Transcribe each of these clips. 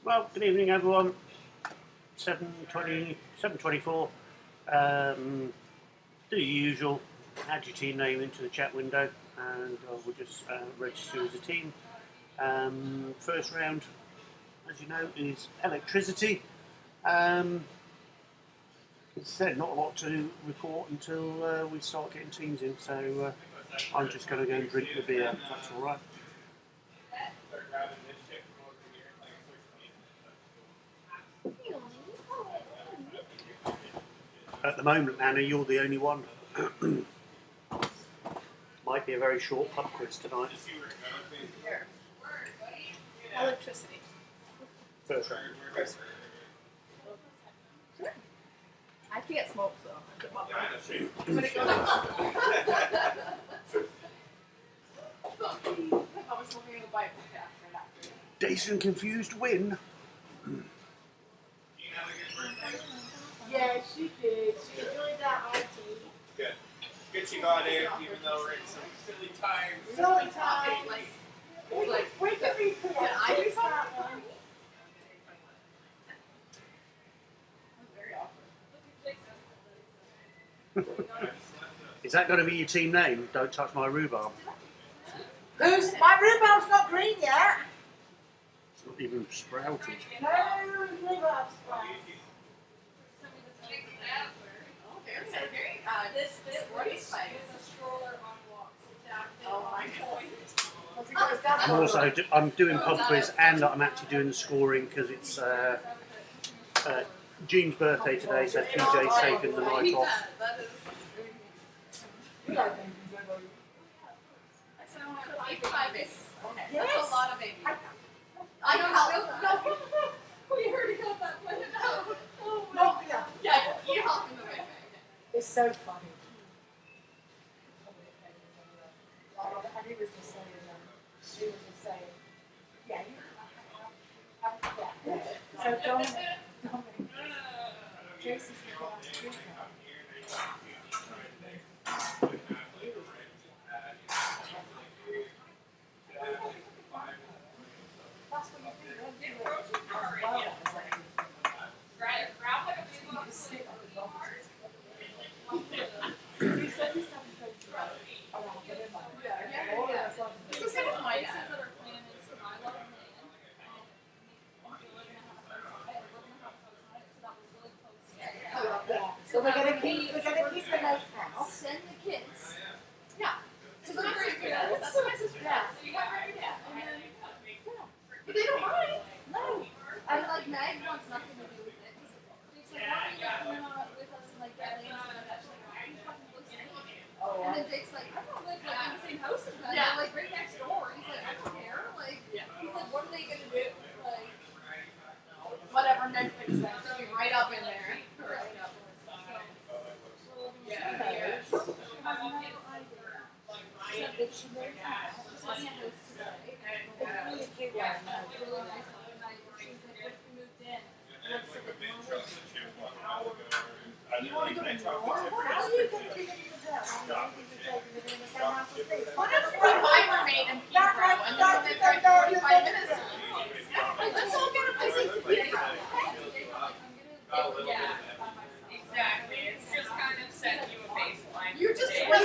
Well, good evening, everyone. 7:20, 7:24. Do the usual. Add your team name into the chat window, and we'll just register as a team. First round, as you know, is electricity. As I said, not a lot to report until we start getting teams in, so I'm just going to go and drink the beer, if that's all right. At the moment, Anna, you're the only one. Might be a very short pub quiz tonight. Electricity. First round. Sure. I have to get smoked, so I put my But it goes I was smoking a bite right after. Dazed and confused win. Yeah, she did. She enjoyed that IT. Good. Good she got it, even though we're in some silly times. Silly time. We could be Can I do something? Very awkward. Is that going to be your team name? Don't touch my rhubarb. My rhubarb's not green yet. It's not even sprouted. No rhubarb sprout. This sporty spice. Oh my I'm god. I'm doing pub quiz and I'm actually doing the scoring because it's Jean's birthday today, so PJ's taking the night off. That's a lot of babies. I know. No. We already got that planned out. Oh my god. Yeah, you help in the way. It's so funny. Honey was just saying, she was just saying, yeah, yeah. So Dominic, Jason's the last speaker. That's what you do, don't you? So we're gonna keep the note now. Send the kids. Yeah. So that's what my sister does. So you got her dad. But they don't mind. No. And like Meg wants nothing to do with it. She's like, why are you coming out with us and like LA and stuff? She's like, why are you fucking listening? And then Jake's like, I don't live like in the same house as them. Yeah. They're like right next door. He's like, I don't care. Like, he's like, what are they gonna do? Like, whatever, Netflix then. She'll be right up in there. Right up. You want to go to more? How are you going to be in the house? Why don't you bring my roommate and Pedro and then we'll live for 45 minutes? Let's all get a place to Pedro. Yeah, exactly. It's just kind of setting you a baseline. You're just setting it is.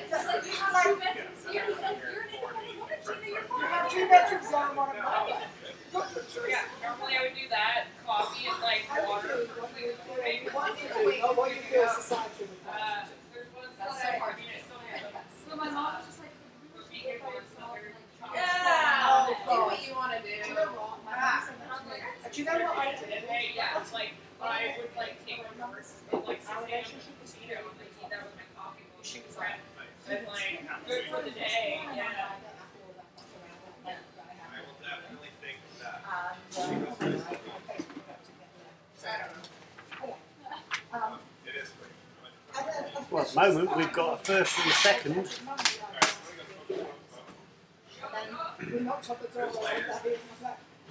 Just like you have 2 bedrooms here, you're an independent woman, Gina, you're fine. You have 2 bedrooms on one of mine. Yeah, normally I would do that, coffee and like water. What do you feel society would have? There's one That's so hard to do. So my mom was just like, Yeah. do what you want to do. Do you know what? Do you know what I did? Yeah, it's like I would like take one versus like 6 a.m. and like eat that with my coffee while she was at and like good for the day. Yeah. I will definitely think of that. It is great. Well, at the moment, we've got a first and a second. We knocked on the door while we got here, and I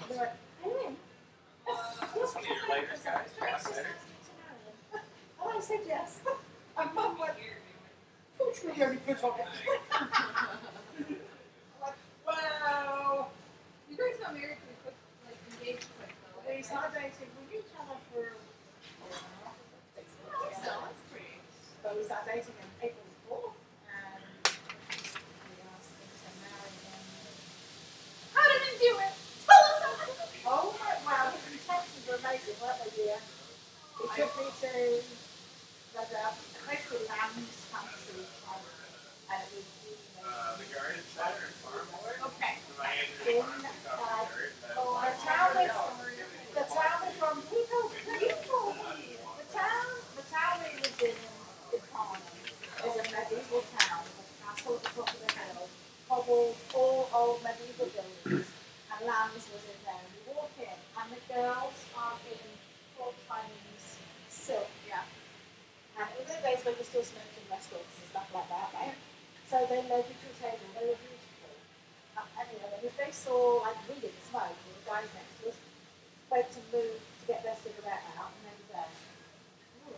was like, they went, "Hey, Some of your later guys, fascinating. and I said yes. And Mum went, fortunately, you only put on it. I'm like, wow. You guys got married pretty quick, like engaged all old medieval buildings, and Lambs was in there. And you walk in, and the girls are in full Chinese silk, yeah. And it was the days when you still smoked in restaurants and stuff like that, right? So they led you to a table, they were beautiful. And you know, and if they saw, like we didn't smoke, the guys next to us went to move to get their cigarette out, and they were there.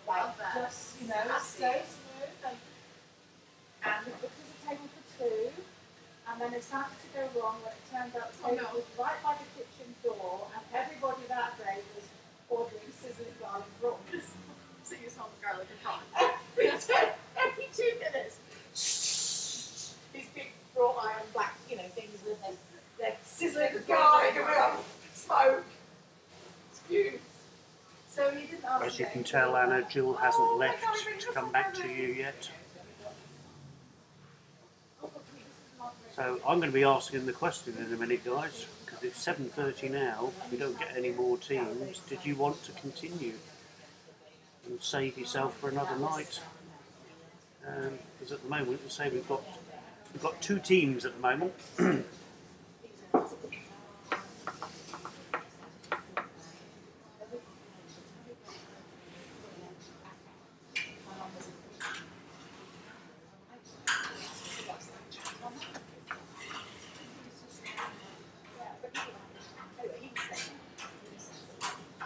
Like, just, you know, so smooth. And it was a table for two, and then it started to go wrong when it turned out the table was right by the kitchen door, and everybody that day was ordering sizzling garlic prawns. So you smell the garlic and prawn. Every 2 minutes. These big wrought iron black, you know, things with their sizzling garlic and smoke. Fumes. So you didn't ask As you me. can tell, Anna, Jill hasn't left to come back to you yet. So I'm going to be asking the question in a minute, guys, because it's 7:30 now. If we don't get any more teams, did you want to continue and save yourself for another night? Because at the moment, we say we've got 2 teams at the moment.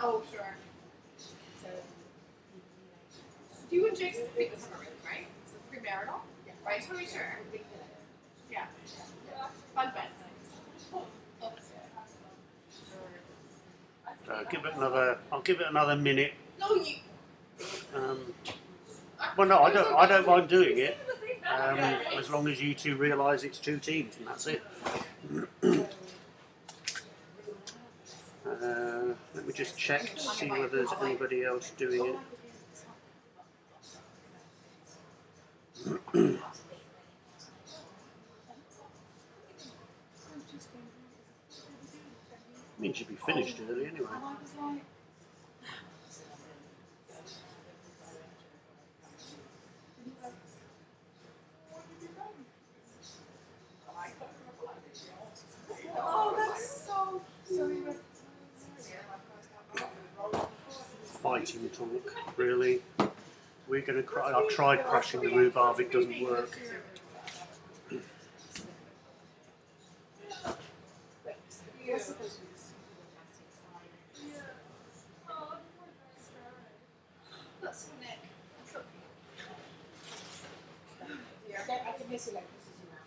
Oh, sure. Do you and Jason think this summer, right? It's premarital? Yeah. Right, just want to be sure. Yeah. Fun fest. I'll give it another minute. No, you. Well, no, I don't mind doing it, as long as you two realise it's 2 teams, and that's it. Let me just check to see whether there's anybody else doing it. Means you'd be finished early anyway. Oh, that's so. Fighting talk, really. We're going to I've tried crushing the rhubarb, it doesn't work. That's Nick. Yeah, I can miss you like this is you now.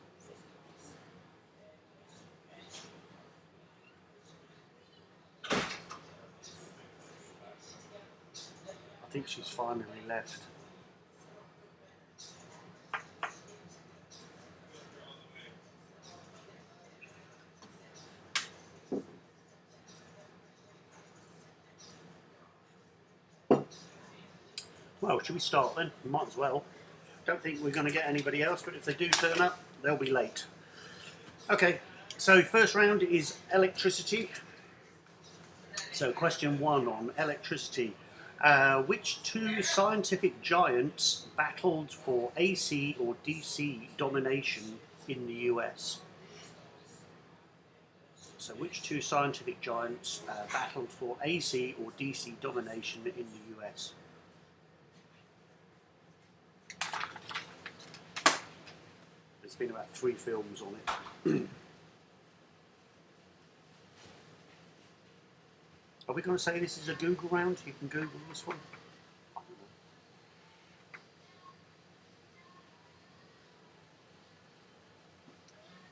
I think she's finally left. Well, should we start then? We might as well. Don't think we're going to get anybody else, but if they do turn up, they'll be late. Okay, so first round is electricity. So question 1 on electricity. Which 2 scientific giants battled for AC or DC domination in the US? So which 2 scientific giants battled for AC or DC domination in the US? There's been about 3 films on it. Are we going to say this is a Google round? You can Google this one.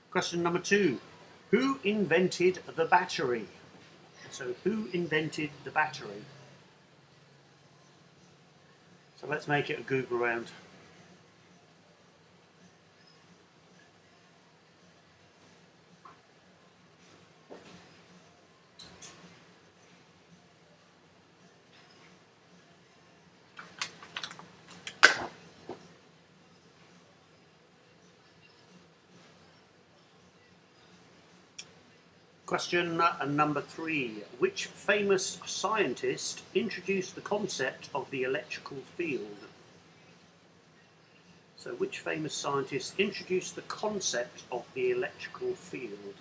Question number 2. Who invented the battery? So who invented the battery? So let's make it a Google round. Question number 3. Which famous scientist introduced the concept of the electrical field? So which famous scientist introduced the concept of the electrical field?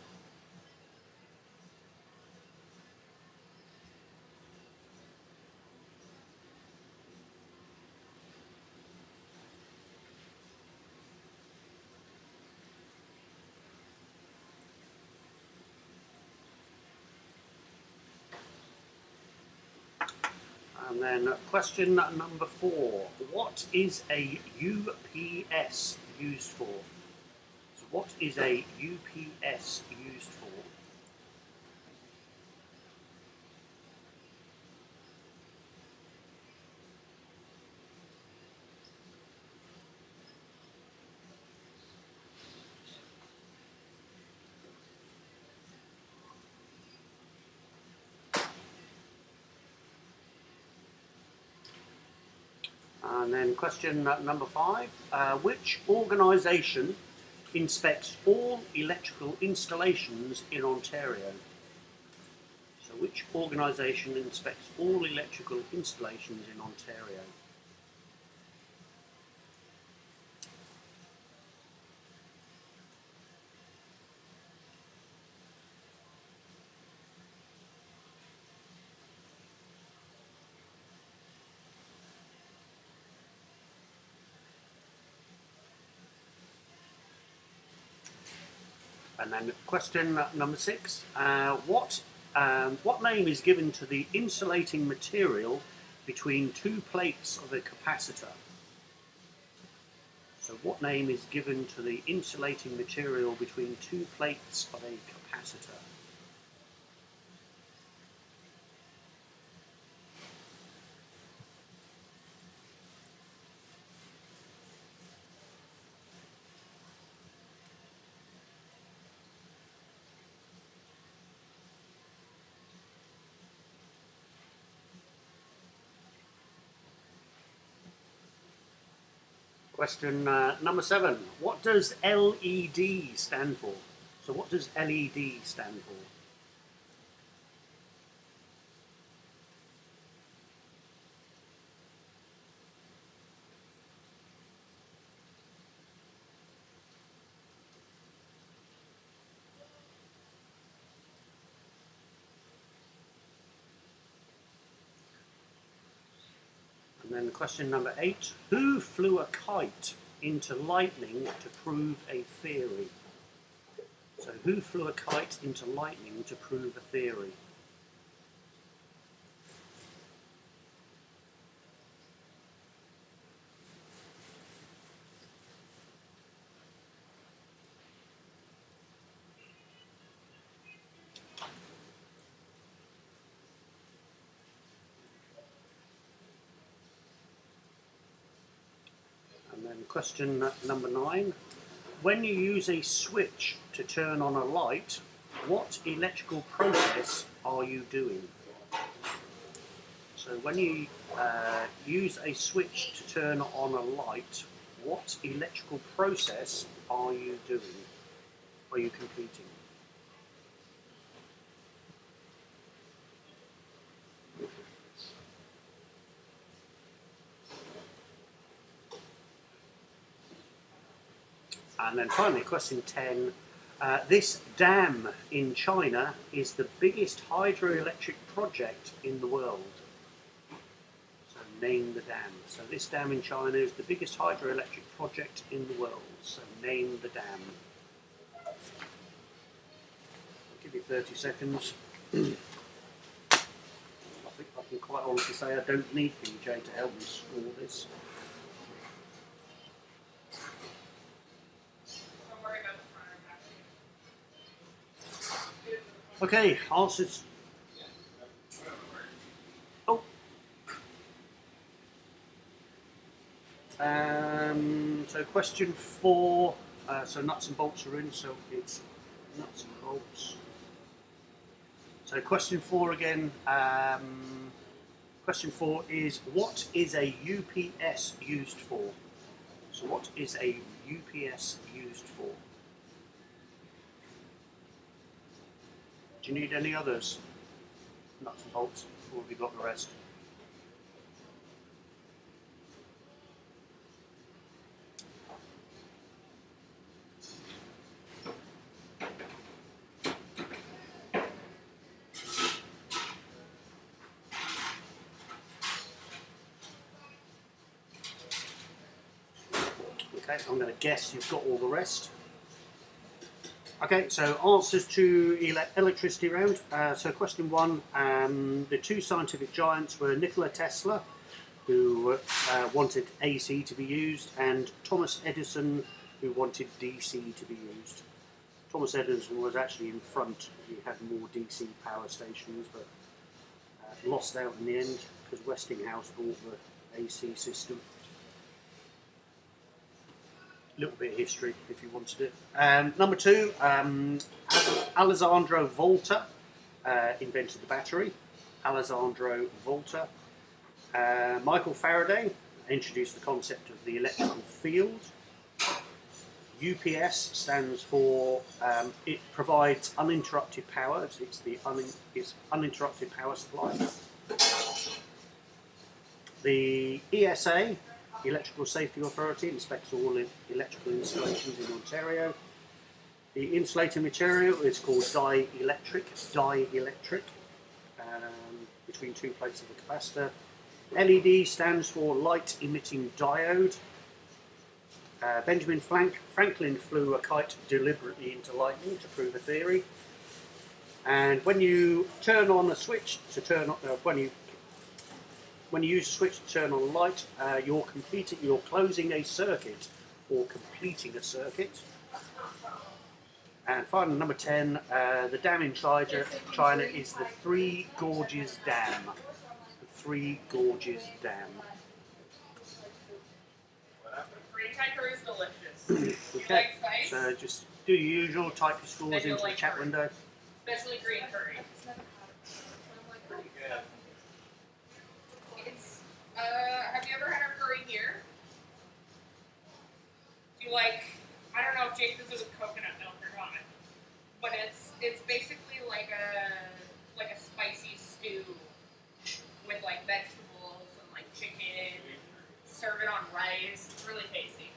And then question number 4. What is a UPS used for? So what is a UPS used for? And then question number 5. Which organisation inspects all electrical installations in Ontario? So which organisation inspects all electrical installations in Ontario? And then question number 6. What name is given to the insulating material between two plates of a capacitor? So what name is given to the insulating material between two plates of a capacitor? Question number 7. What does LED stand for? So what does LED stand for? And then question number 8. Who flew a kite into lightning to prove a theory? So who flew a kite into lightning to prove a theory? And then question number 9. When you use a switch to turn on a light, what electrical process are you doing? So when you use a switch to turn on a light, what electrical process are you doing? Are you completing? And then finally, question 10. This dam in China is the biggest hydroelectric project in the world. So name the dam. So this dam in China is the biggest hydroelectric project in the world. So name the dam. I'll give you 30 seconds. I think I can quite honestly say I don't need BJ to help me score this. Don't worry about the front or back. Okay, answers. Oh. So question 4. So nuts and bolts are in, so it's nuts and bolts. So question 4 again. Question 4 is, what is a UPS used for? So what is a UPS used for? Do you need any others? Nuts and bolts, or have you got the rest? Okay, I'm going to guess you've got all the rest. Okay, so answers to electricity round. So question 1, the two scientific giants were Nikola Tesla, who wanted AC to be used, and Thomas Edison, who wanted DC to be used. Thomas Edison was actually in front. He had more DC power stations, but lost out in the end because Westinghouse bought the AC system. Little bit of history if you wanted it. Number 2, Alessandro Volta invented the battery. Alessandro Volta. Michael Faraday introduced the concept of the electrical field. UPS stands for it provides uninterrupted power. It's uninterrupted power supply. The ESA, Electrical Safety Authority, inspects all electrical installations in Ontario. The insulating material is called dielectric, between two plates of the capacitor. LED stands for light emitting diode. Benjamin Franklin flew a kite deliberately into lightning to prove a theory. And when you turn on a switch to turn on, when you use a switch to turn on a light, you're closing a circuit or completing a circuit. And finally, number 10, the dam in China is the Three Gorges Dam. The Three Gorges Dam. Green tiger is delicious. You Okay, like spice? so just do your usual, type your scores I do into the like chat curry. window. Especially green curry. It's, have you ever had our curry here? Do you like, I don't know if Jake does it with coconut milk or not, but it's basically like a spicy stew with like vegetables and like chicken. Serve it on rice. It's really tasty.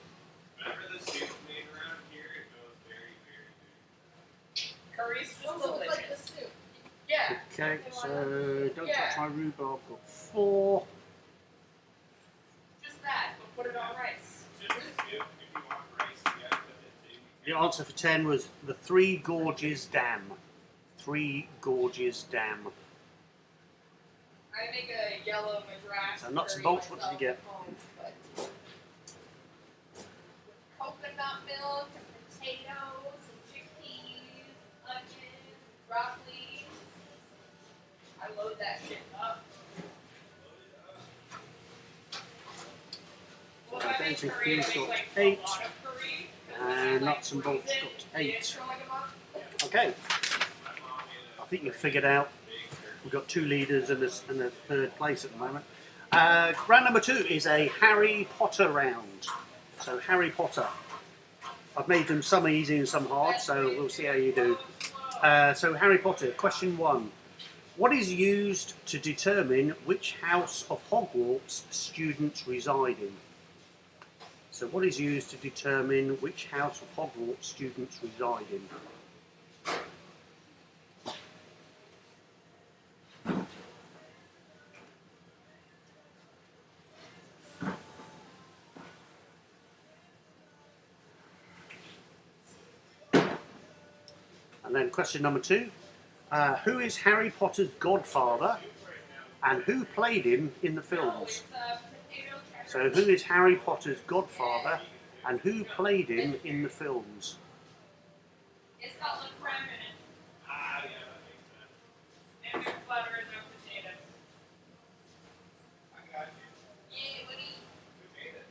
Whenever the soup's made around here, it goes very, very good. Curry's just Also, it's like the delicious. soup. Yeah. Okay, so don't Yeah. touch my rhubarb. I've got 4. Just that, but put it on rice. Just the soup. If you want rice, you gotta put it too. The answer for 10 was the Three Gorges Dam. Three Gorges Dam. I make a yellow madras. So nuts and curry bolts, what did you myself get? at home, but coconut milk and potatoes and chickpeas, onions, broccoli. I load that shit up. Well, if I make Dancing curry, I Queen's make got like 8, a lot of curry. and nuts and bolts got 8. Okay, I think you've figured out we've got 2 leaders and a 3rd place at the moment. Round number 2 is a Harry Potter round. So Harry Potter. I've made them some easy and some hard, so we'll see how you do. So Harry Potter, question 1. What is used to determine which house of Hogwarts students reside in? So what is used to determine which house of Hogwarts students reside in? And then question number 2. Who is Harry Potter's godfather and who played him in the films? So who is Harry Potter's godfather and who played him in the films? It's got like creme in it. Ah, yeah, that makes sense. And there's butter and no potatoes. I got you. Yay, buddy. Who made it?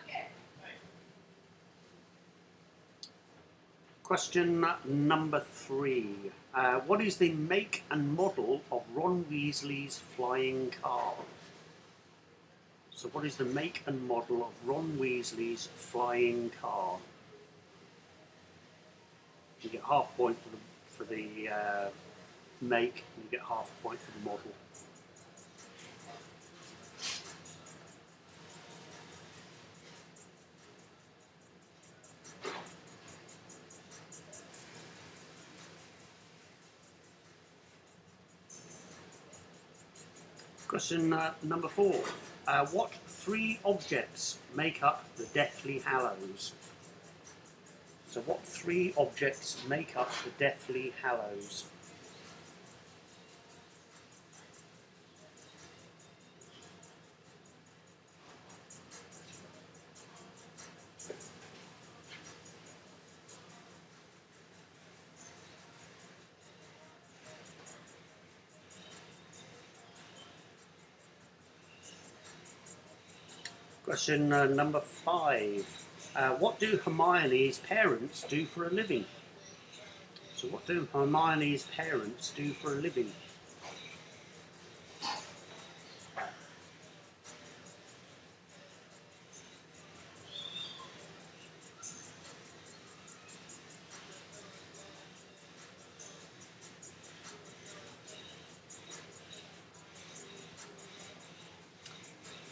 Okay. Nice. Question number 3. What is the make and model of Ron Weasley's flying car? So what is the make and model of Ron Weasley's flying car? You get half a point for the make, and you get half a point for the model. Question number 4. What three objects make up the Deathly Hallows? So what three objects make up the Deathly Hallows? Question number 5. What do Hermione's parents do for a living? So what do Hermione's parents do for a living?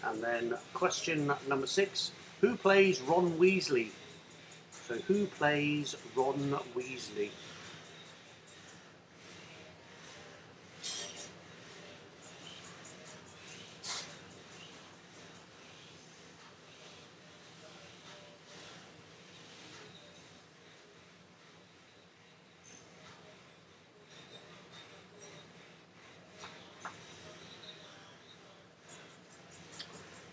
And then question number 6. Who plays Ron Weasley? So who plays Ron Weasley?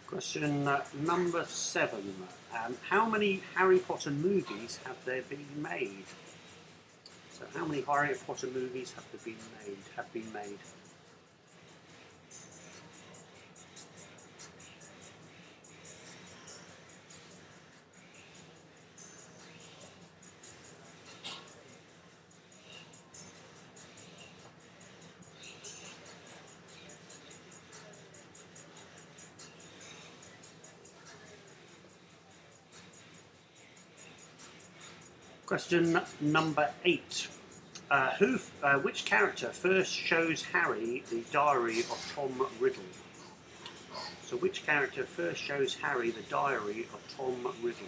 Question number 7. How many Harry Potter movies have there been made? So how many Harry Potter movies have there been made? Question number 8. Which character first shows Harry the diary of Tom Riddle? So which character first shows Harry the diary of Tom Riddle?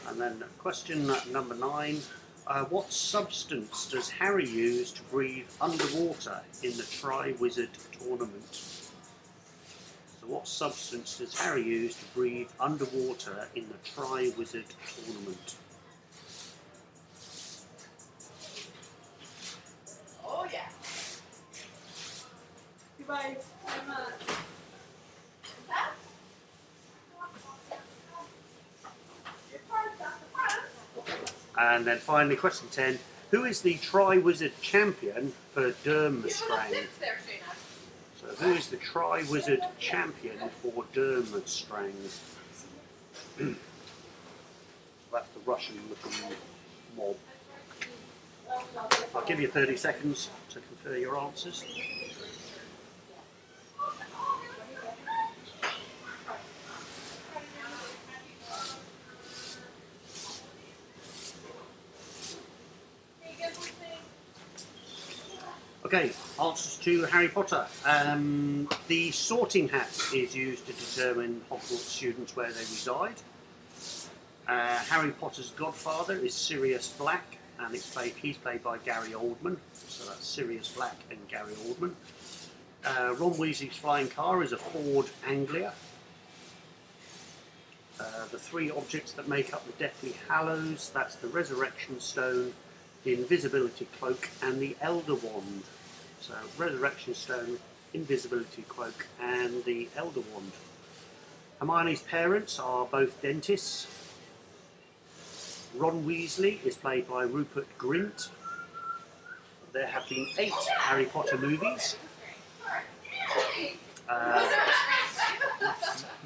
And then question number 9. What substance does Harry use to breathe underwater in the Triwizard Tournament? So what substance does Harry use to breathe underwater in the Triwizard Tournament? Oh yeah. Goodbye. That? Your card's at the front. And then finally question 10. Who is the Triwizard champion for Durmstrang? There, Shayna. So who is the Triwizard champion for Durmstrang? That's the Russian looking mob. I'll give you 30 seconds to confer your answers. Okay, answers to Harry Potter. The sorting hat is used to determine Hogwarts students where they reside. Harry Potter's godfather is Sirius Black, and he's played by Gary Oldman. So that's Sirius Black and Gary Oldman. Ron Weasley's flying car is a Ford Anglia. The three objects that make up the Deathly Hallows, that's the Resurrection Stone, the Invisibility Cloak, and the Elder Wand. So Resurrection Stone, Invisibility Cloak, and the Elder Wand. Hermione's parents are both dentists. Ron Weasley is played by Rupert Grint. There have been 8 Harry Potter movies.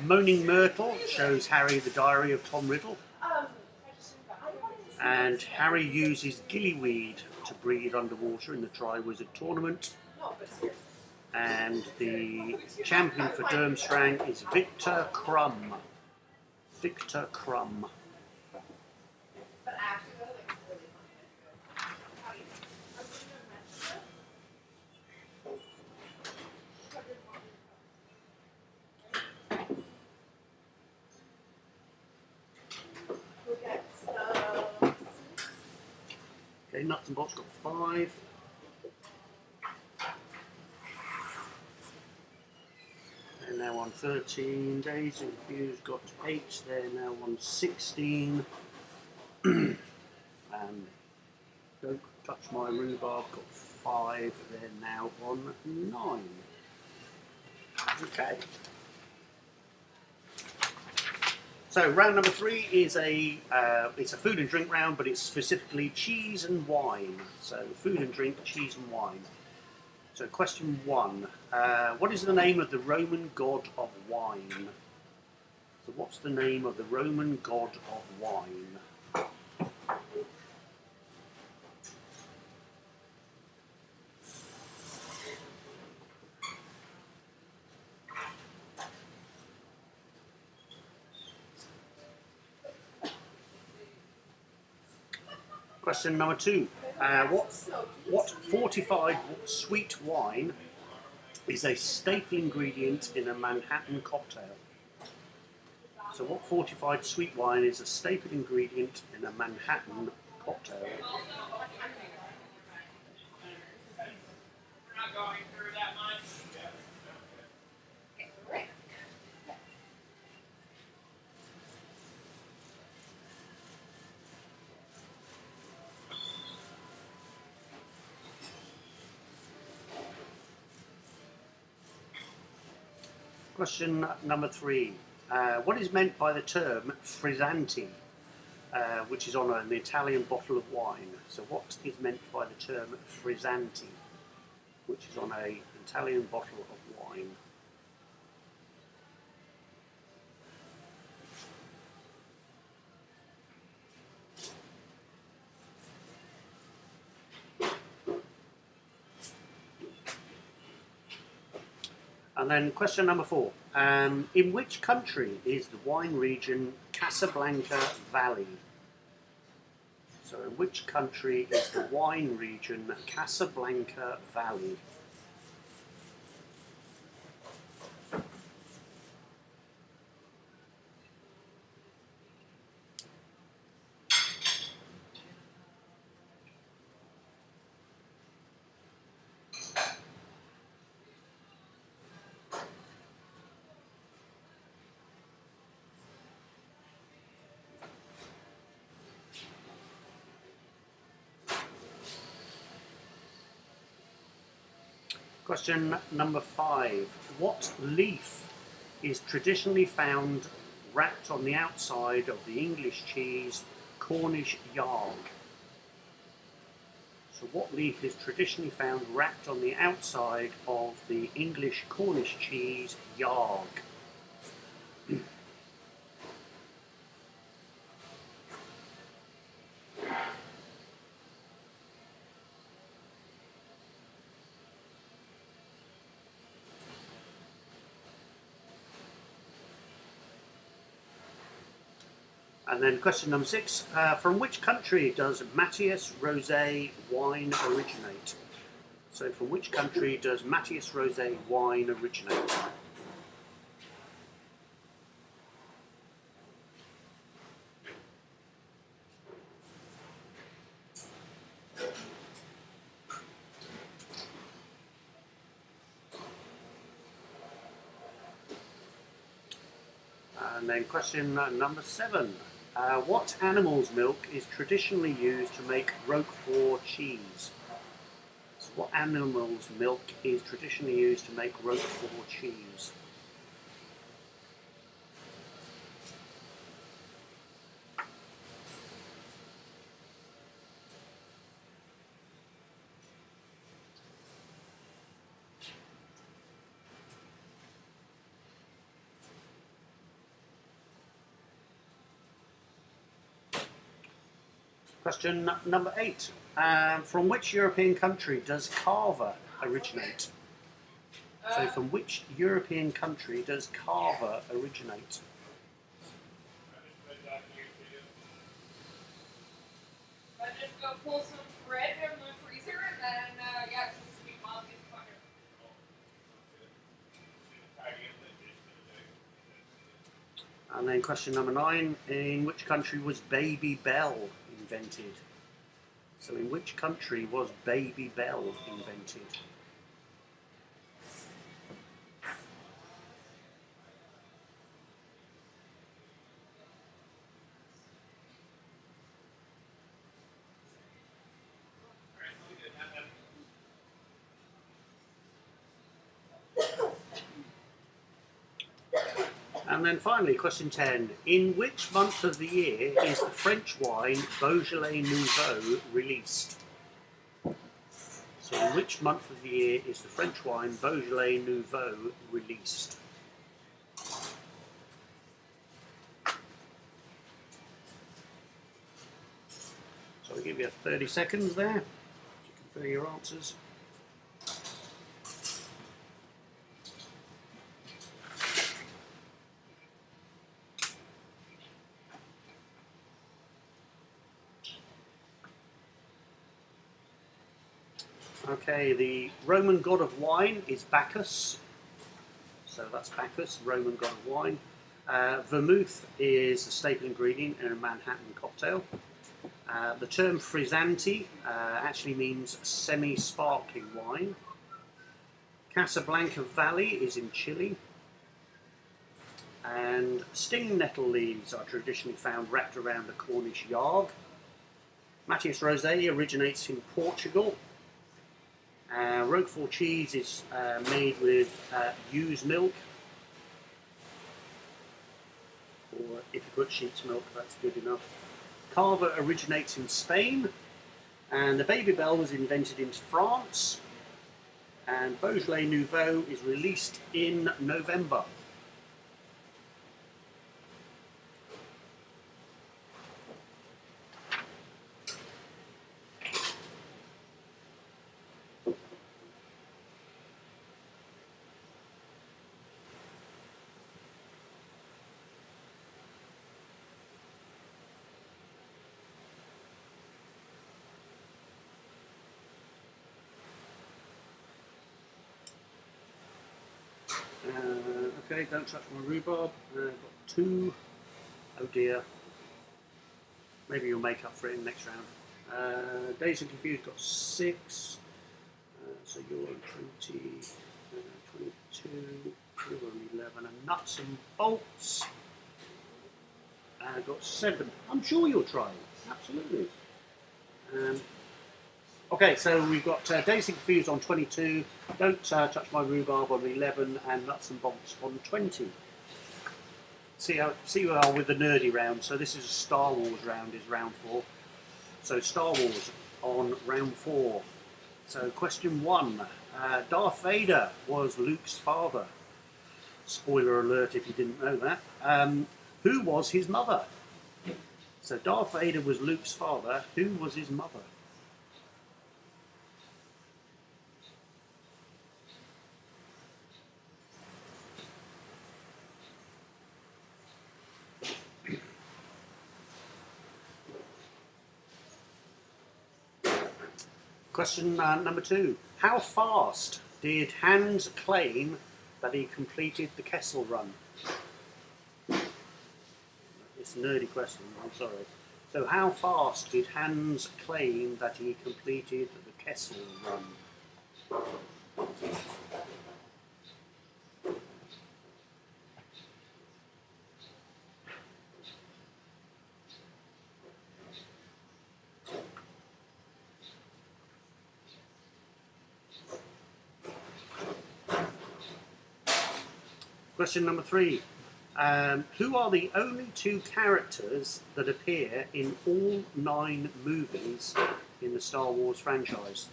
Moaning Myrtle shows Harry the diary of Tom Riddle. And Harry uses gillyweed to breathe underwater in the Triwizard Tournament. And the champion for Durmstrang is Victor Crumb. Victor Crumb. Nuts and Bolts got 5. They're now on 13. Days and Confused got 8. They're now on 16. And Don't Touch My Rhubarb got 5. They're now on 9. Okay. So round number 3 is it's a food and drink round, but it's specifically cheese and wine. So food and drink, cheese and wine. So question 1, what is the name of the Roman god of wine? So what's the name of the Roman god of wine? Question number 2. What fortified sweet wine is a staple ingredient in a Manhattan cocktail? So what fortified sweet wine is a staple ingredient in a Manhattan cocktail? We're not going through that much. Question number 3. What is meant by the term frizzante, which is on an Italian bottle of wine? So what is meant by the term frizzante, which is on an Italian bottle of wine? And then question number 4. In which country is the wine region Casablanca Valley? So in which country is the wine region Casablanca Valley? Question number 5. What leaf is traditionally found wrapped on the outside of the English cheese Cornish yarg? So what leaf is traditionally found wrapped on the outside of the English Cornish cheese yarg? And then question number 6, from which country does Matthias Rosé wine originate? So from which country does Matthias Rosé wine originate? And then question number 7. What animal's milk is traditionally used to make Roquefort cheese? So what animal's milk is traditionally used to make Roquefort cheese? Question number 8. From which European country does Carver originate? So from which European country does Carver originate? I just go pull some bread from the freezer and then, yeah, just sweet mom gets fucking. And then question number 9. In which country was Baby Bell invented? So in which country was Baby Bell invented? And then finally, question 10. In which month of the year is the French wine Beaujolais Nouveau released? So in which month of the year is the French wine Beaujolais Nouveau released? So I'll give you 30 seconds there to confer your answers. Okay, the Roman god of wine is Bacchus. So that's Bacchus, Roman god of wine. Vermouth is a staple ingredient in a Manhattan cocktail. The term frizzante actually means semi-sparkling wine. Casablanca Valley is in Chile. And sting nettle leaves are traditionally found wrapped around a Cornish yarg. Matthias Rosé originates in Portugal. Roquefort cheese is made with ewe's milk, or if you put sheep's milk, that's good enough. Cava originates in Spain, and the Baby Bell was invented in France, and Beaujolais Nouveau is released in November. Okay, don't touch my rhubarb. Got 2. Oh dear. Maybe you'll make up for it in the next round. Dazed and Confused got 6. So you're on 20, 22, you're on 11. And Nuts and Bolts got 7. I'm sure you'll try it. Absolutely. Okay, so we've got Dazed and Confused on 22, Don't Touch My Rhubarb on 11, and Nuts and Bolts on 20. See where we are with the nerdy round. So this is a Star Wars round, is round 4. So Star Wars on round 4. So question 1. Darth Vader was Luke's father. Spoiler alert if you didn't know that. Who was his mother? So Darth Vader was Luke's father. Who was his mother? Question number 2. How fast did Hans claim that he completed the Kessel Run? It's a nerdy question, I'm sorry. So how fast did Hans claim that he completed the Kessel Run? Question number 3. Who are the only 2 characters that appear in all 9 movies in the Star Wars franchise?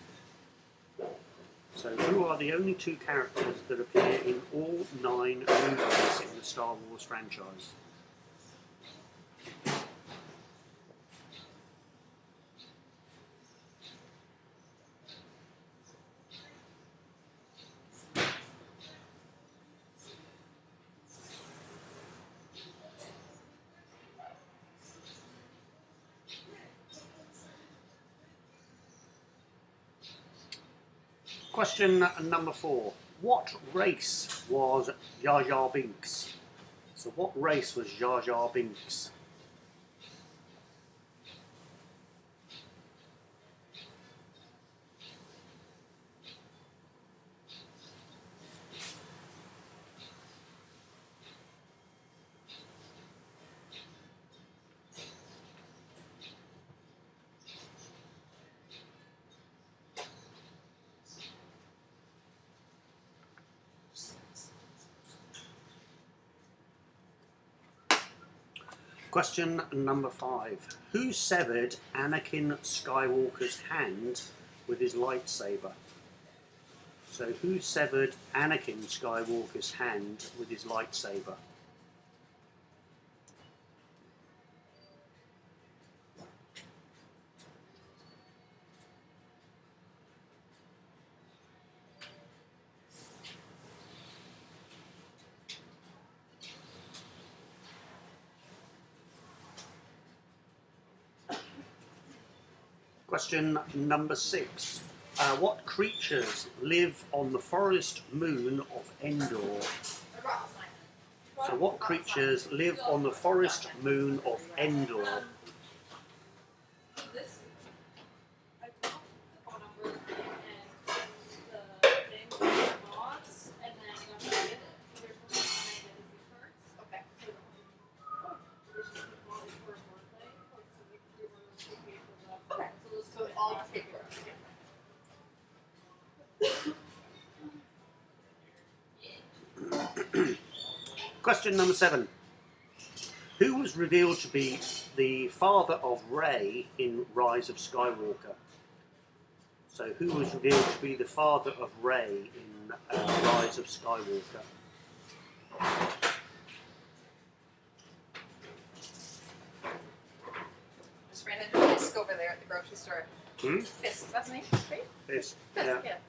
So who are the only 2 characters that appear in all 9 movies in the Star Wars franchise? Question number 4. What race was Jar Jar Binks? So what race was Jar Jar Binks? Question number 5. Who severed Anakin Skywalker's hand with his lightsaber? So who severed Anakin Skywalker's hand with his lightsaber? Question number 6. What creatures live on the forest moon of Endor? So what creatures live on the forest moon of Endor? This, I put the phone number and the thing with the mods, and then I'm gonna get it. There's one on identity cards. Okay. So this is the mod for his birthday. Like, so we were pay for that. Okay. So I'll take care of it. Question number 7. Who was revealed to be the father of Rey in Rise of Skywalker? So who was revealed to be the father of Rey in Rise of Skywalker? Just ran into Fisk over there at the grocery store. Hmm? Fisk, that's his name, right? Yes. Fisk, Yeah. yeah.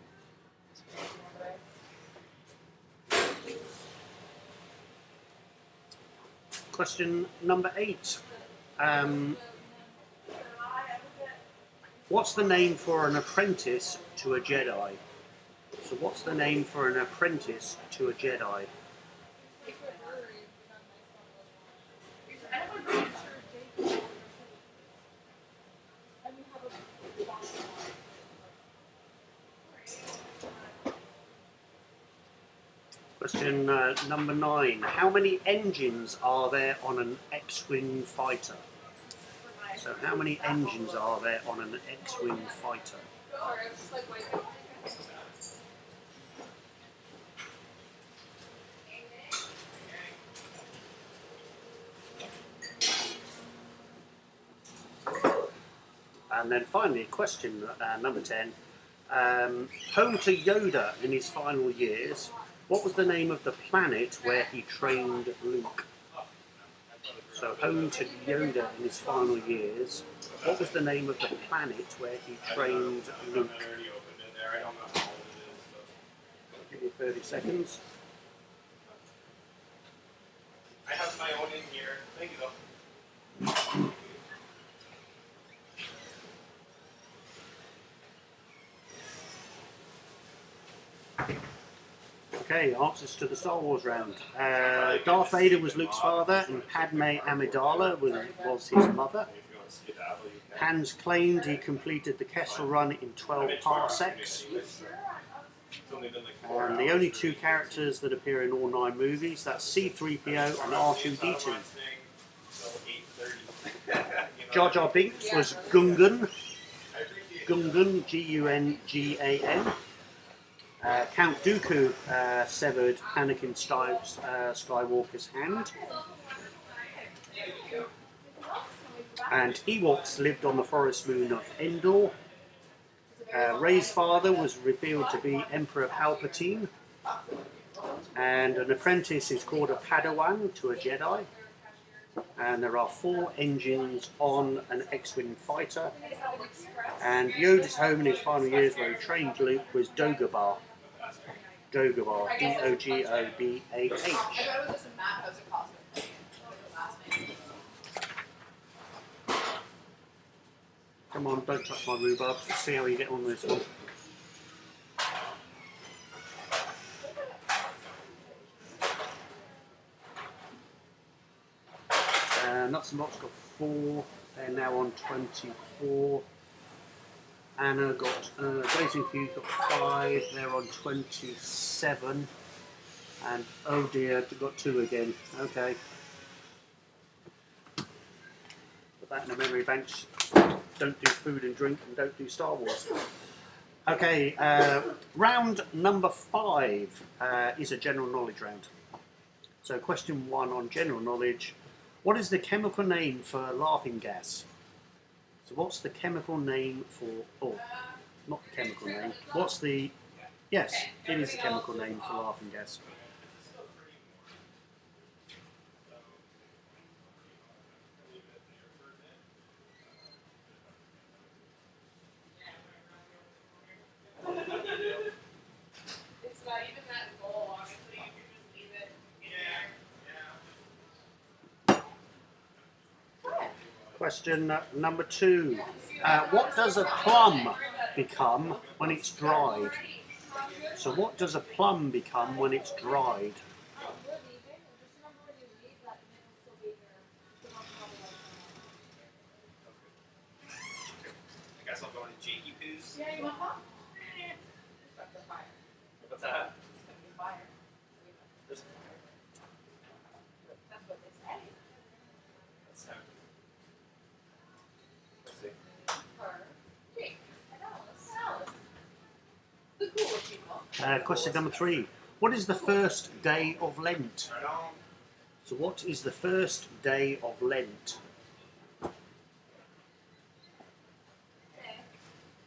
Question number 8. What's the name for an apprentice to a Jedi? So what's the name for an apprentice to a Jedi? Question number 9. How many engines are there on an X-Wing fighter? So how many engines are there on an X-Wing fighter? Sorry, I was just like, wait. And then finally, question number 10. Home to Yoda in his final years, what was the name of the planet where he trained Luke? So home to Yoda in his final years, what was the name of the planet where he trained Luke? I already opened it there. I don't know how old it is. Give you 30 seconds. I have my own in here. Thank you though. Okay, answers to the Star Wars round. Darth Vader was Luke's father, and Padme Amidala was his mother. If you want to skedaddle, you can. Hans claimed he completed the Kessel Run in 12 parsecs. It's only been like 4 And the only 2 characters that appear in all 9 movies, that's C-3PO and R2-D2. Jar Jar Binks was Gungan. Gungan, G-U-N-G-A-N. Count Dooku severed Anakin Skywalker's hand. And Ewoks lived on the forest moon of Endor. Rey's father was revealed to be Emperor Palpatine. And an apprentice is called a Padawan to a Jedi. And there are 4 engines on an X-Wing fighter. And Yoda's home in his final years where he trained Luke was Dagobah. Dagobah, D-O-G-O-B-A-H. I thought it was just a map house of Cosmic thing. Like the last name. Come on, don't touch my rhubarb. Let's see how you get on with this one. Nuts and Bolts got 4. They're now on 24. Anna got Blazing Fuse got 5. They're on 27. And oh dear, got 2 again. Okay. Put that in the memory banks. Don't do food and drink, and don't do Star Wars. Okay, round number 5 is a general knowledge round. So question 1 on general knowledge. What is the chemical name for laughing gas? So what's the chemical name for, oh, not the chemical name, what's the, yes, it is the chemical name for laughing gas. It's not even that goal, honestly. You can just leave it in there. Question number 2. What does a plum become when it's dried? So what does a plum become when it's dried? Oh, we're leaving. Just remember when you leave, that the minute will still be here. You don't have to I guess I'll go into Jakey Poos. Yeah, you want pop? Stuck the fire. What's that? It's gonna be fire. There's That's what they say. let's have. Let's see. Her, Jake, and Alice. The cooler people. Question number 3. What is the first day of Lent? Right on. So what is the first day of Lent?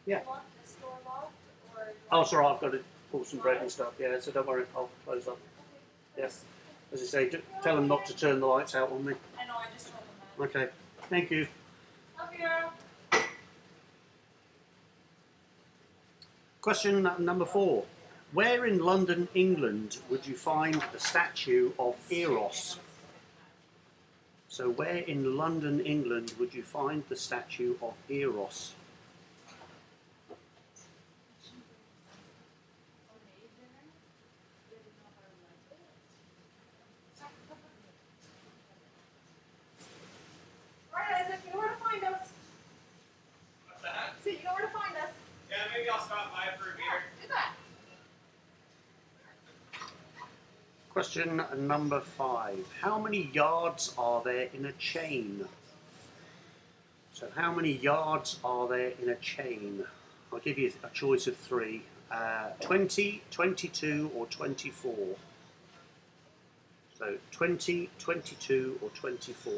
Yeah. You want the store locked or? Oh, sorry, I've got to pull some bread and stuff. Yeah, so don't worry, I'll close up. Yes. As I say, tell them not to turn the lights out on me. I know, I just told them that. Okay. Thank you. Love you. Question number 4. Where in London, England, would you find the statue of Eros? So where in London, England, would you find the statue of Eros? Alright, Isaac, you know where to find us. What's that? See, you know where to find us. Yeah, maybe I'll stop by for a beer. Do that. Question number 5. How many yards are there in a chain? So how many yards are there in a chain? I'll give you a choice of 3. 20, 22 or 24. So 20, 22 or 24.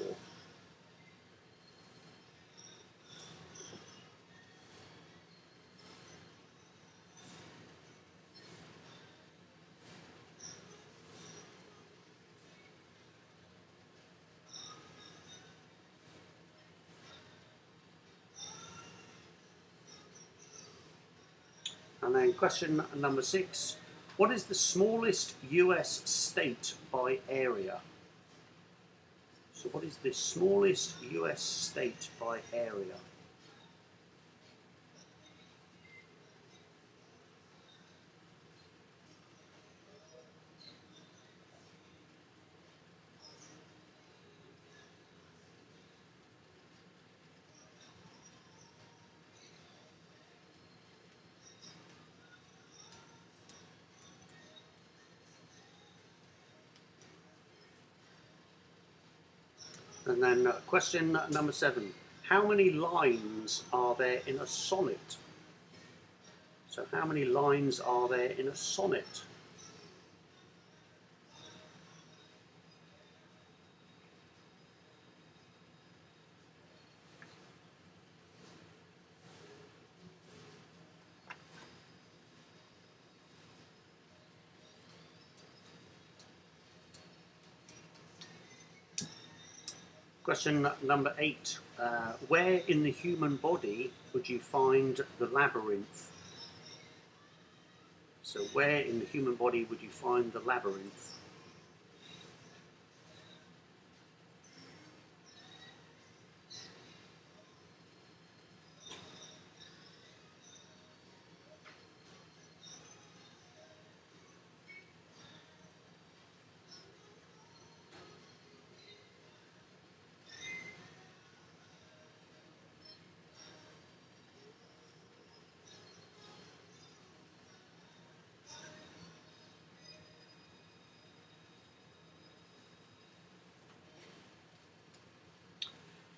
And then question number 6. What is the smallest US state by area? So what is the smallest US state by area? And then question number 7. How many lines are there in a sonnet? So how many lines are there in a sonnet? Question number 8. Where in the human body would you find the labyrinth? So where in the human body would you find the labyrinth?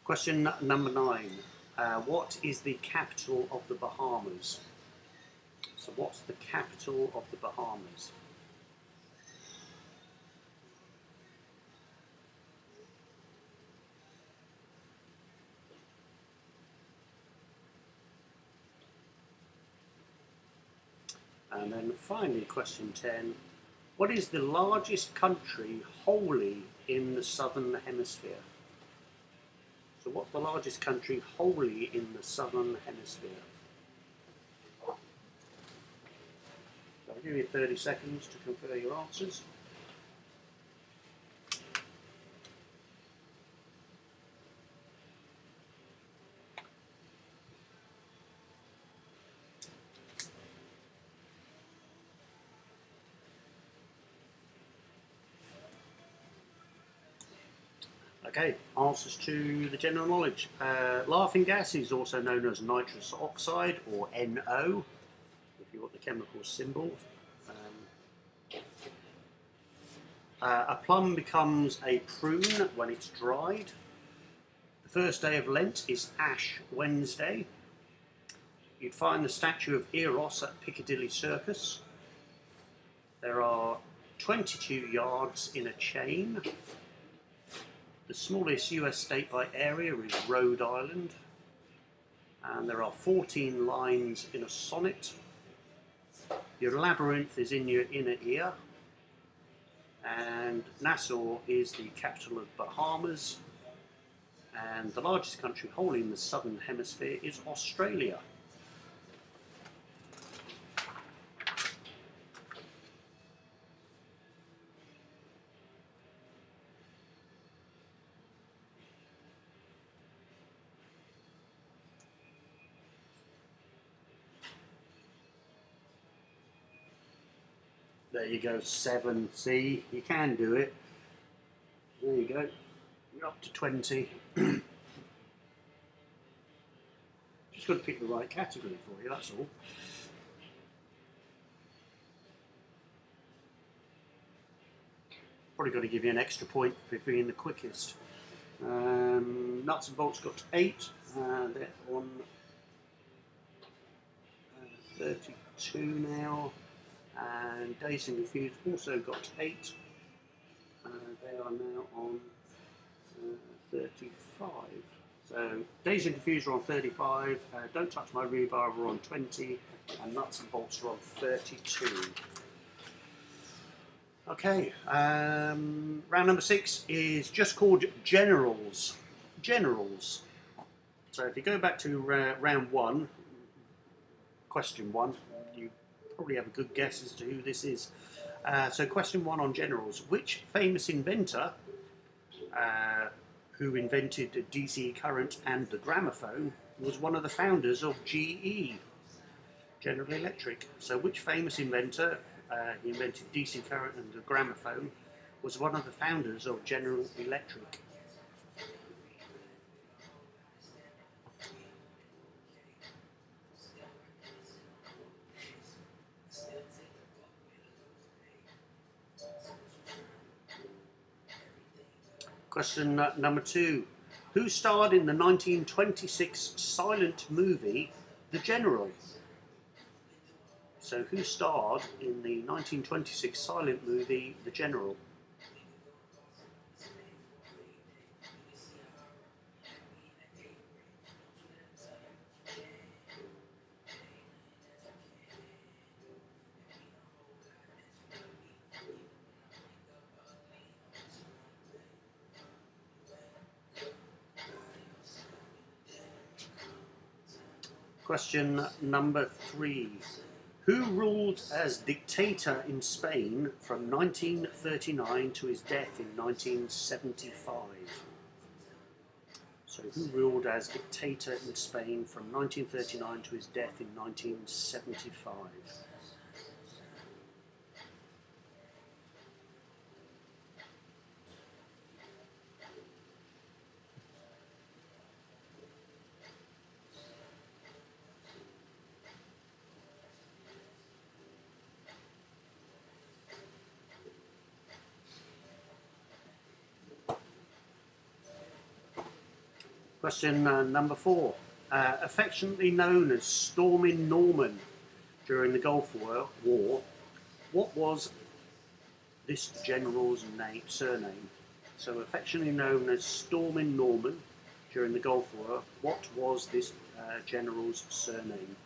Question number 9. What is the capital of the Bahamas? So what's the capital of the Bahamas? And then finally, question 10. What is the largest country wholly in the southern hemisphere? So what's the largest country wholly in the southern hemisphere? So I'll give you 30 seconds to confer your answers. Okay, answers to the general knowledge. Laughing gas is also known as nitrous oxide, or NO, if you want the chemical symbol. A plum becomes a prune when it's dried. The first day of Lent is Ash Wednesday. You'd find the statue of Eros at Piccadilly Circus. There are 22 yards in a chain. The smallest US state by area is Rhode Island, and there are 14 lines in a sonnet. Your labyrinth is in your inner ear, and Nassau is the capital of Bahamas, and the largest country wholly in the southern hemisphere is Australia. There you go, 7. See, you can do it. There you go. You're up to 20. Just got to pick the right category for you, that's all. Probably got to give you an extra point for being the quickest. Nuts and bolts got 8. They're on 32 now. And Dazed and Confused also got 8. They are now on 35. So Dazed and Confused are on 35. Don't Touch My Rhubarb are on 20. And Nuts and Bolts are on 32. Okay, round number 6 is just called Generals. Generals. So if you go back to round 1, question 1, you probably have a good guess as to who this is. So question 1 on generals. Which famous inventor who invented DC current and the gramophone was one of the founders of GE, General Electric? So which famous inventor who invented DC current and the gramophone was one of the founders of General Electric? Question number 2. Who starred in the 1926 silent movie The General? So who starred in the 1926 silent movie The General? Question number 3. Who ruled as dictator in Spain from 1939 to his death in 1975? So who ruled as dictator in Spain from 1939 to his death in 1975? Question number 4. Affectionately known as Stormin' Norman during the Gulf War, what was this general's surname? So affectionately known as Stormin' Norman during the Gulf War, what was this general's surname?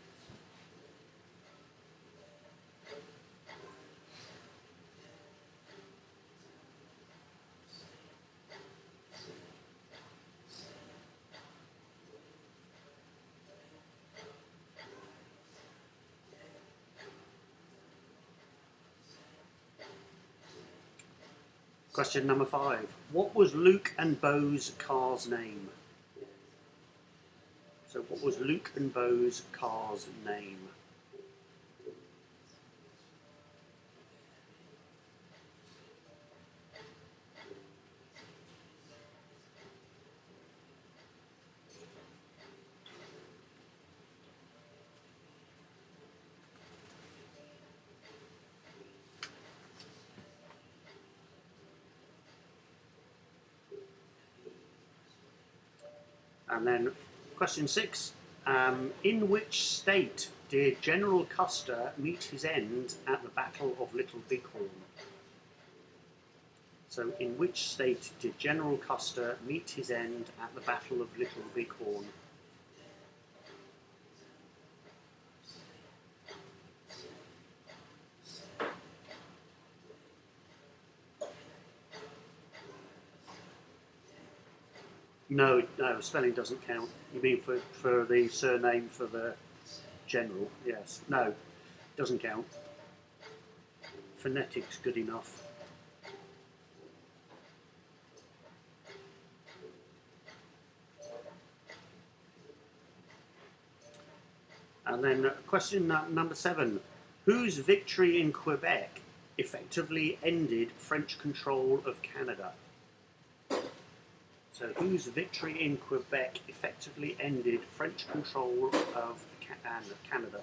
Question number 5. What was Luke and Bo's car's name? So what was Luke and Bo's car's name? And then question 6. In which state did General Custer meet his end at the Battle of Little Bighorn? So in which state did General Custer meet his end at the Battle of Little Bighorn? No, spelling doesn't count. You mean for the surname for the general? Yes. No, doesn't count. Phonetics good enough. And then question number 7. Whose victory in Quebec effectively ended French control of Canada? So whose victory in Quebec effectively ended French control of Canada?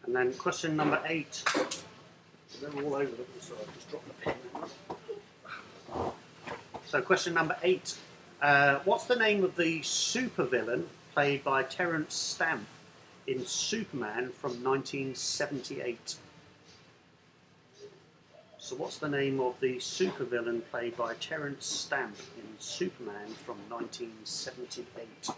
And then question number 8. They're all over the place, so I've just dropped the pen. So question number 8. What's the name of the supervillain played by Terence Stamp in Superman from 1978? So what's the name of the supervillain played by Terence Stamp in Superman from 1978?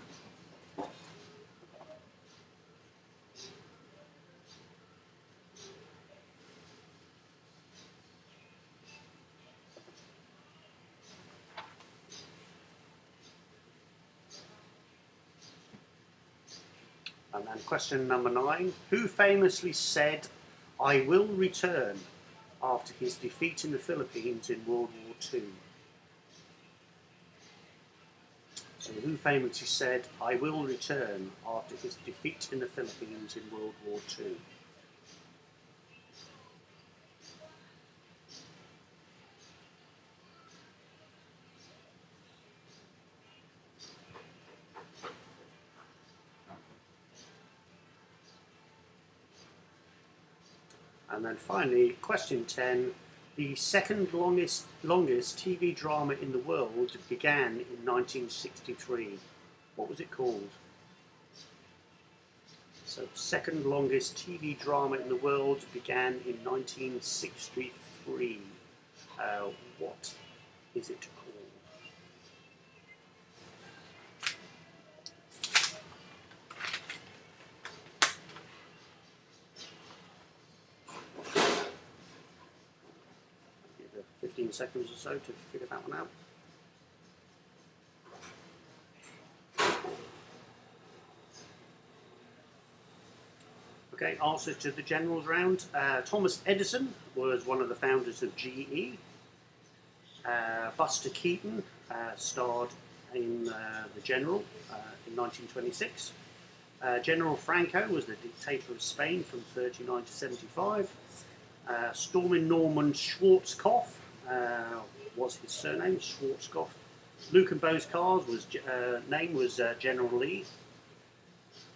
And then question number 9. Who famously said, "I will return," after his defeat in the Philippines in World War II? So who famously said, "I will return," after his defeat in the Philippines in World War II? And then finally, question 10. The second longest TV drama in the world began in 1963. What was it called? So, second longest TV drama in the world began in 1963. What is it called? Give it 15 seconds or so to figure that one out. Okay, answers to the generals round. Thomas Edison was one of the founders of GE. Buster Keaton starred in The General in 1926. General Franco was the dictator of Spain from 39 to 75. Stormin Norman Schwarzkopf was his surname, Schwarzkopf. Luke and Bo's car's name was General Lee.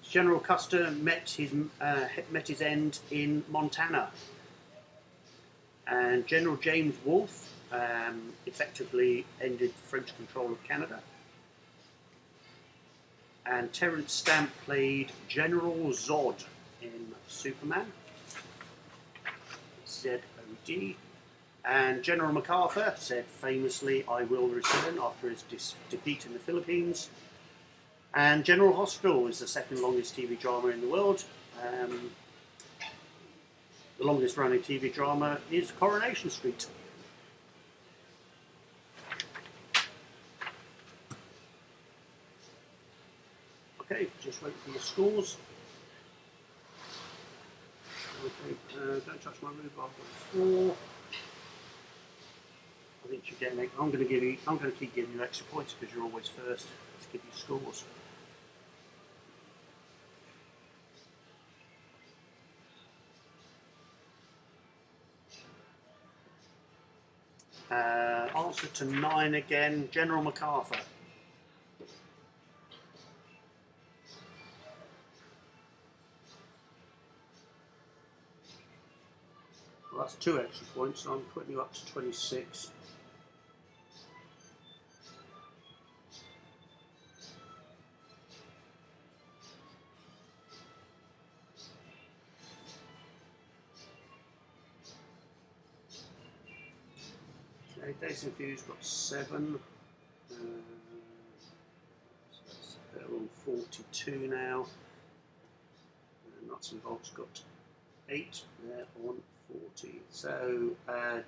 General Custer met his end in Montana, and General James Wolfe effectively ended French control of Canada. And Terence Stamp played General Zod in Superman, Z-O-D. And General MacArthur said famously, "I will return," after his defeat in the Philippines. And General Hospital is the second longest TV drama in the world. The longest running TV drama is Coronation Street. Okay, just wait for your scores. Okay, don't touch my rhubarb. I've got 4. I think you're getting. I'm going to keep giving you extra points because you're always first. Let's give you scores. Answer to 9 again. General MacArthur. Well, that's 2 extra points, so I'm putting you up to 26. Okay, Dazed and Confused got 7. So they're on 42 now. Nuts and Bolts got 8. They're on 40. So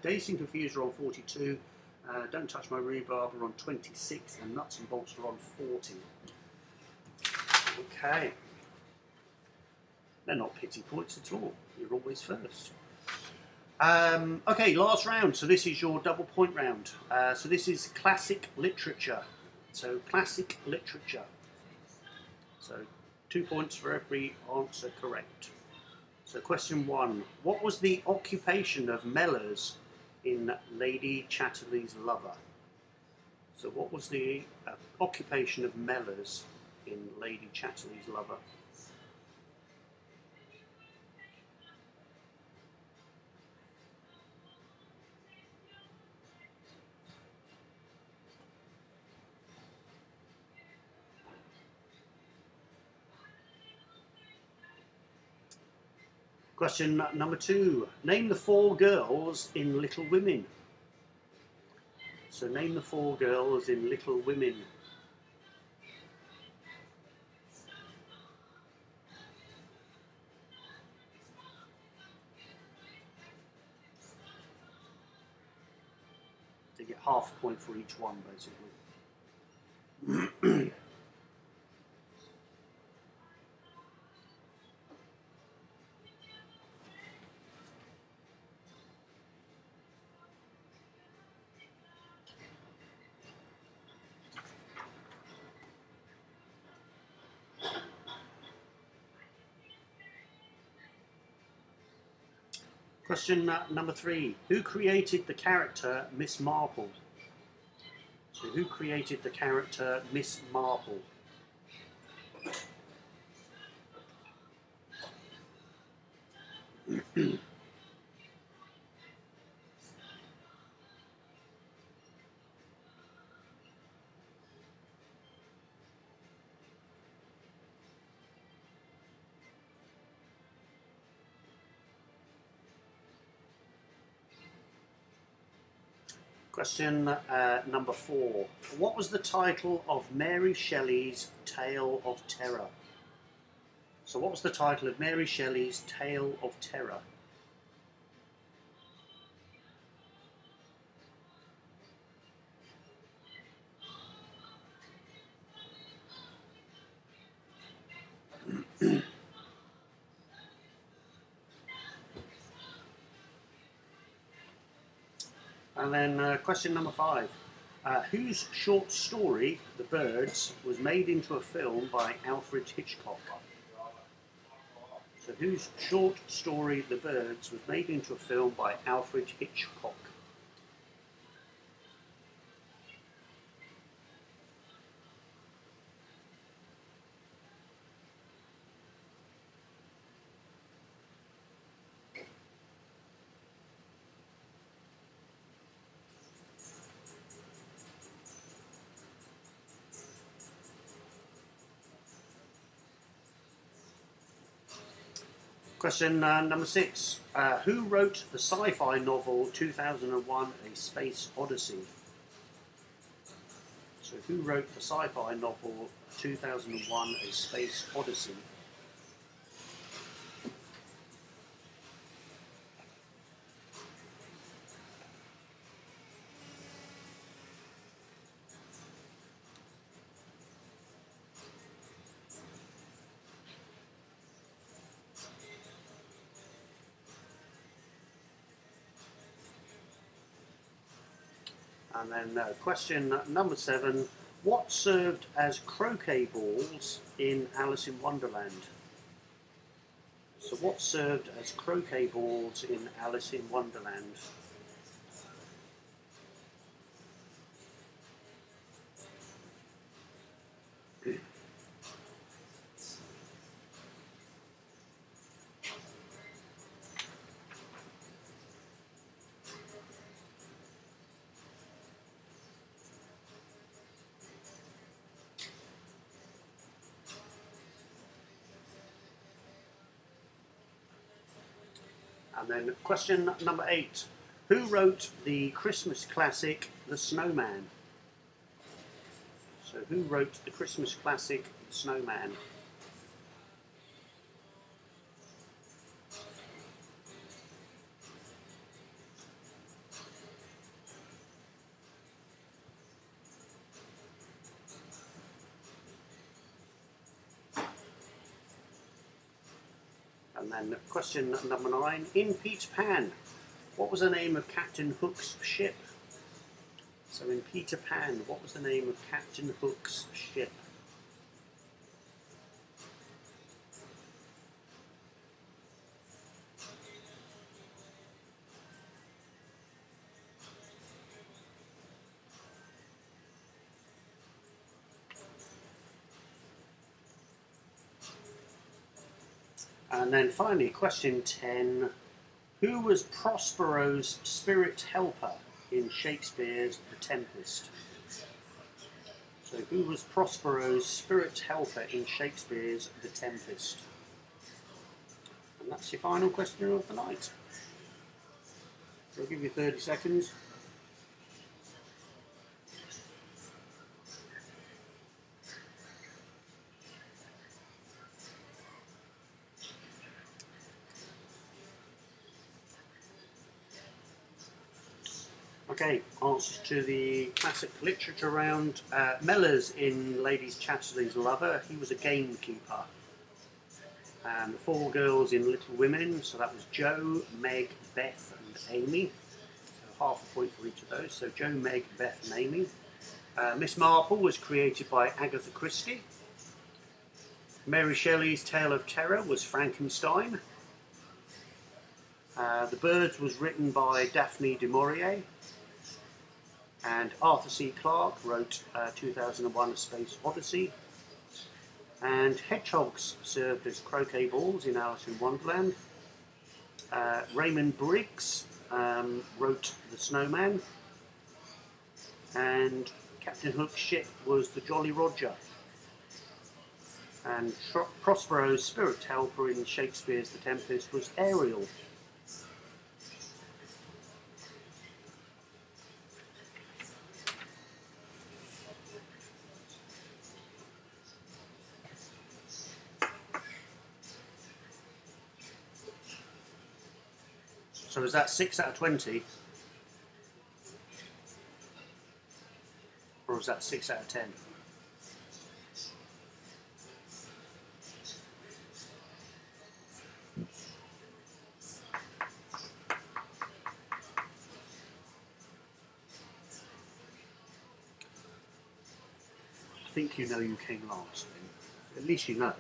Dazed and Confused are on 42. Don't Touch My Rhubarb are on 26, and Nuts and Bolts are on 40. Okay. They're not pity points at all. You're always first. Okay, last round. So this is your double point round. So this is classic literature. So classic literature. So 2 points for every answer correct. So question 1. What was the occupation of Mellors in Lady Chatterley's Lover? So what was the occupation of Mellors in Lady Chatterley's Lover? Question number 2. Name the 4 girls in Little Women. So name the 4 girls in Little Women. So you get half a point for each one, basically. Question number 3. Who created the character Miss Marple? So who created the character Miss Marple? Question number 4. What was the title of Mary Shelley's Tale of Terror? So what was the title of Mary Shelley's Tale of Terror? And then question number 5. Whose short story, The Birds, was made into a film by Alfred Hitchcock? So whose short story, The Birds, was made into a film by Alfred Hitchcock? Question number 6. Who wrote the sci-fi novel 2001: A Space Odyssey? So who wrote the sci-fi novel 2001: A Space Odyssey? And then question number 7. What served as croquet balls in Alice in Wonderland? So what served as croquet balls in Alice in Wonderland? And then question number 8. Who wrote the Christmas classic, The Snowman? So who wrote the Christmas classic, The Snowman? And then question number 9. In Peter Pan, what was the name of Captain Hook's ship? So in Peter Pan, what was the name of Captain Hook's ship? And then finally, question 10. Who was Prospero's spirit helper in Shakespeare's The Tempest? So who was Prospero's spirit helper in Shakespeare's The Tempest? And that's your final question of the night. So I'll give you 30 seconds. Okay, answers to the classic literature round. Mellors in Lady Chatterley's Lover, he was a gamekeeper. And the 4 girls in Little Women, so that was Jo, Meg, Beth and Amy. So half a point for each of those. So Jo, Meg, Beth and Amy. Miss Marple was created by Agatha Christie. Mary Shelley's Tale of Terror was Frankenstein. The Birds was written by Daphne du Maurier. And Arthur C. Clarke wrote 2001: A Space Odyssey. And hedgehogs served as croquet balls in Alice in Wonderland. Raymond Briggs wrote The Snowman. And Captain Hook's ship was the Jolly Roger. And Prospero's spirit helper in Shakespeare's The Tempest was Ariel. So is that 6 out of 20? Or is that 6 out of 10? I think you know you came last. At least you know.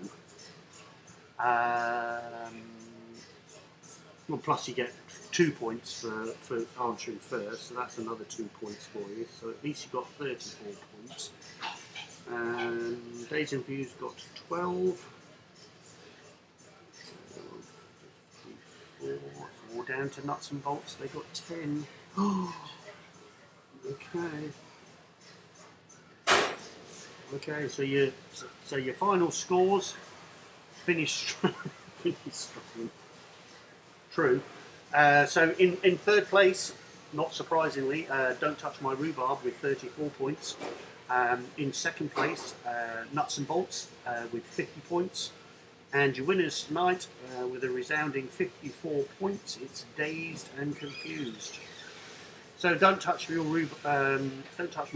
Well, plus you get 2 points for answering first, so that's another 2 points for you. So at least you got 34 points. And Days and Views got 12. 4 down to Nuts and Bolts, they got 10. Okay. Okay, so your final scores finished strong. True. So in third place, not surprisingly, Don't Touch My Rhubarb with 34 points. In second place, Nuts and Bolts with 50 points. And your winners tonight with a resounding 54 points. It's Dazed and Confused. So Don't Touch My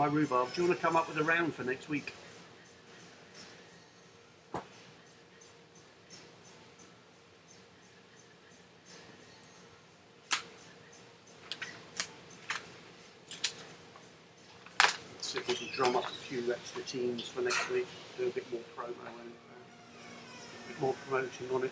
Rhubarb. Do you want to come up with a round for next week? see if we can drum up a few extra teams for next week. Do a bit more promo and a bit more promotion on it.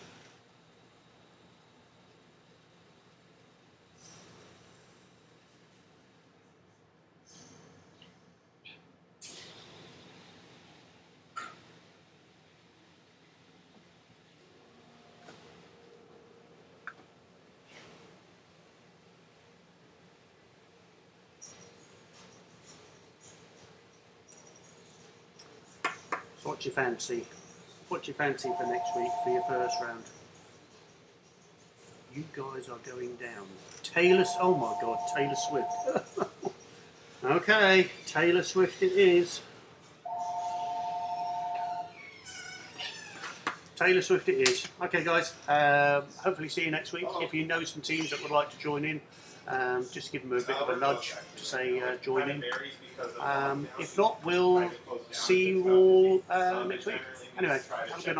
So what do you fancy? What do you fancy for next week for your first round? You guys are going down. Oh my God, Taylor Swift. Okay, Taylor Swift it is. Taylor Swift it is. Okay, guys. Hopefully see you next week. If you know some teams that would like to join in, just give them a bit of a nudge to say join in. If not, we'll see you all next week. Anyway, have a good night.